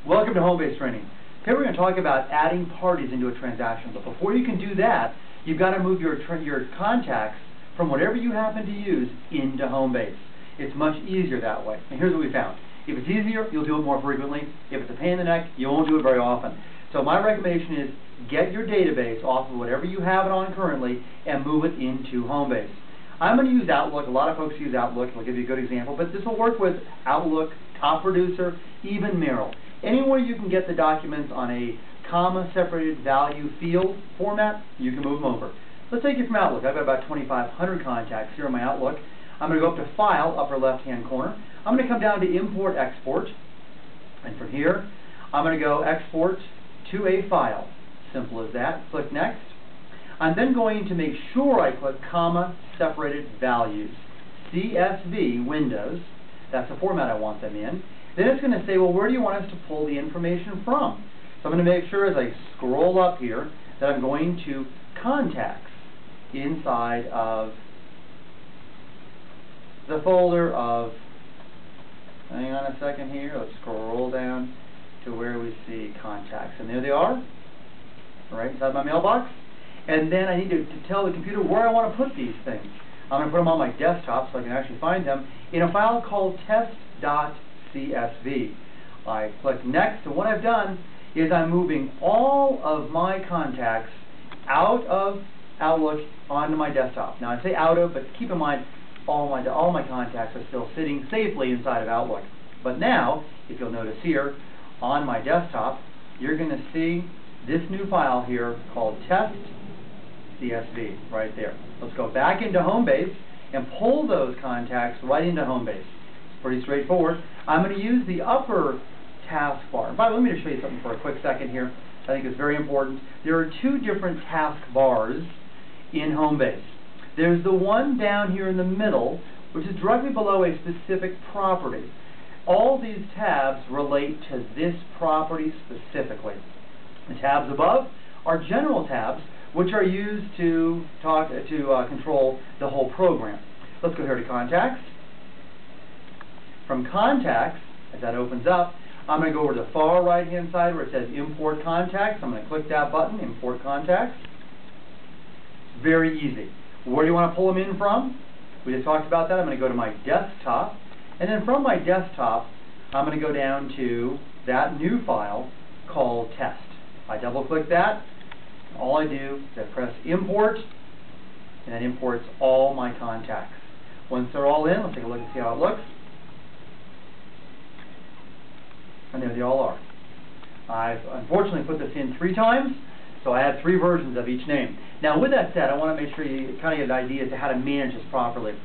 Welcome to HomeBase training. Today we're going to talk about adding parties into a transaction. But before you can do that, you've got to move your contacts from whatever you happen to use into HomeBase. It's much easier that way. And here's what we found. If it's easier, you'll do it more frequently. If it's a pain in the neck, you won't do it very often. So my recommendation is get your database off of whatever you have it on currently and move it into HomeBase. I'm going to use Outlook. A lot of folks use Outlook. I'll give you a good example. But this will work with Outlook, Top Producer, even Merrill. Anywhere you can get the documents on a comma-separated value field format, you can move them over. Let's take it from Outlook. I've got about 2,500 contacts here in my Outlook. I'm going to go up to File, upper left-hand corner. I'm going to come down to Import, Export. And from here, I'm going to go Export to a file. Simple as that. Click Next. I'm then going to make sure I click comma-separated values. CSV, Windows. That's the format I want them in. Then it's going to say, well, where do you want us to pull the information from? So I'm going to make sure as I scroll up here that I'm going to Contacts inside of the folder of, hang on a second here, let's scroll down to where we see Contacts. And there they are, right inside my mailbox. And then I need to tell the computer where I want to put these things. I'm going to put them on my desktop so I can actually find them in a file called test.csv. I click Next, and what I've done is I'm moving all of my contacts out of Outlook onto my desktop. Now I say out of, but keep in mind all my contacts are still sitting safely inside of Outlook. But now, if you'll notice here, on my desktop, you're going to see this new file here called test.csv right there. Let's go back into HomeBase and pull those contacts right into HomeBase. It's pretty straightforward. I'm going to use the upper taskbar. By the way, let me just show you something for a quick second here. I think it's very important. There are two different taskbars in HomeBase. There's the one down here in the middle, which is directly below a specific property. All these tabs relate to this property specifically. The tabs above are general tabs, which are used to control the whole program. Let's go here to Contacts. From Contacts, as that opens up, I'm going to go over to the far right-hand side where it says Import Contacts. I'm going to click that button, Import Contacts. It's very easy. Where do you want to pull them in from? We just talked about that. I'm going to go to my desktop. And then from my desktop, I'm going to go down to that new file called Test. I double-click that. All I do is I press Import, and that imports all my contacts. Once they're all in, let's take a look and see how it looks. And there they all are. I've unfortunately put this in 3 times, so I have 3 versions of each name. Now with that said, I want to make sure you kind of get an idea as to how to manage this properly.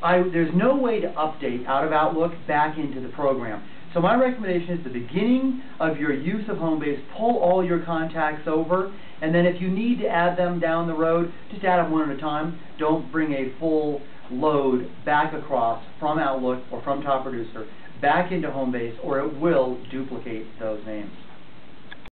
There's no way to update out of Outlook back into the program. So my recommendation is the beginning of your use of HomeBase, pull all your contacts over, and then if you need to add them down the road, just add them one at a time. Don't bring a full load back across from Outlook or from Top Producer back into HomeBase, or it will duplicate those names.